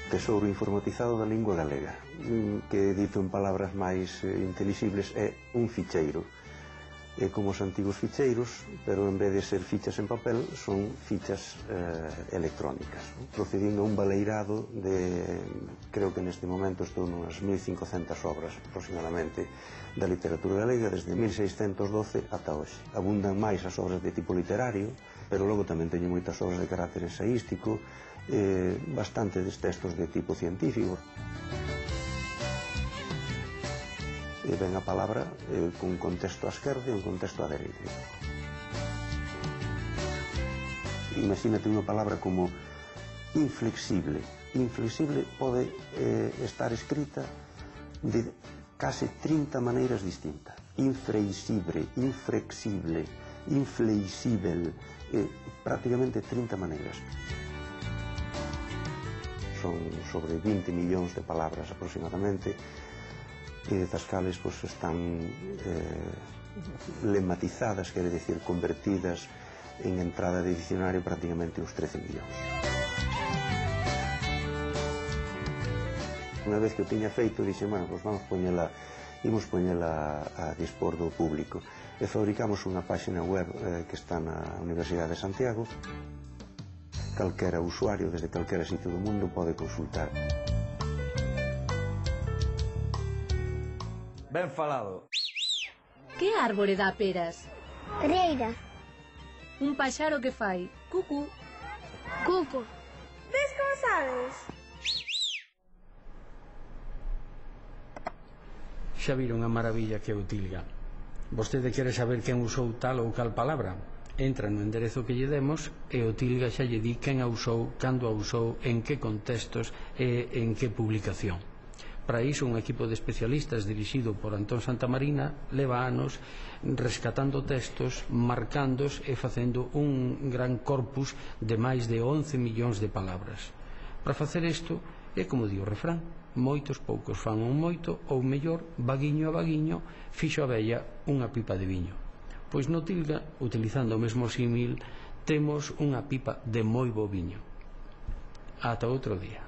tesouro informatizado da lingua galega, que dito en palabras máis intelixibles é un ficheiro. É como os antigos ficheiros, pero en vez de ser fichas en papel, son fichas electrónicas, procedindo a un baleirado de, creo que neste momento estou unhas 1500 obras aproximadamente da literatura galega desde 1612 ata hoxe. Abundan máis as obras de tipo literario, pero logo tamén teño moitas obras de carácter ensaístico, bastante des textos de tipo científico. Ven a palabra con un contexto á esquerda e un contexto á dereita. Imagínate unha palabra como inflexible. Inflexible pode estar escrita de case 30 maneiras distintas. Inflexible, inflexible, inflexible, prácticamente 30 maneiras. Son sobre 20 millóns de palabras aproximadamente, das cales están lematizadas, quere dicir, convertidas en entrada de dicionario prácticamente uns 13 millóns. Unha vez que o tiña feito, dixen, bueno, vamos poñela, imos poñela a dispor do público. E fabricamos unha páxina web que está na Universidade de Santiago. Calquera usuario, desde calquera sitio do mundo, pode consultar. Ben falado. Que árbore dá peras? Pereira. Un paxaro que fai cucu. Cuco. Ves como sabes? Xa viron a maravilla que é o tilga. Vostede quere saber quen usou tal ou cal palabra? Entra no enderezo que lle demos e o tilga xa lle di quen a usou, cando a usou, en que contextos e en que publicación. Para iso un equipo de especialistas dirixido por Antón Santamarina leva anos rescatando textos, marcándos e facendo un gran corpus de máis de 11 millóns de palabras. Para facer isto é como di o refrán: moitos poucos fan un moito, ou mellor, vaguiño a vaguiño fixo a vella unha pipa de viño. Pois no tilga, utilizando o mesmo símil, temos unha pipa de moi bo viño. Ata outro día.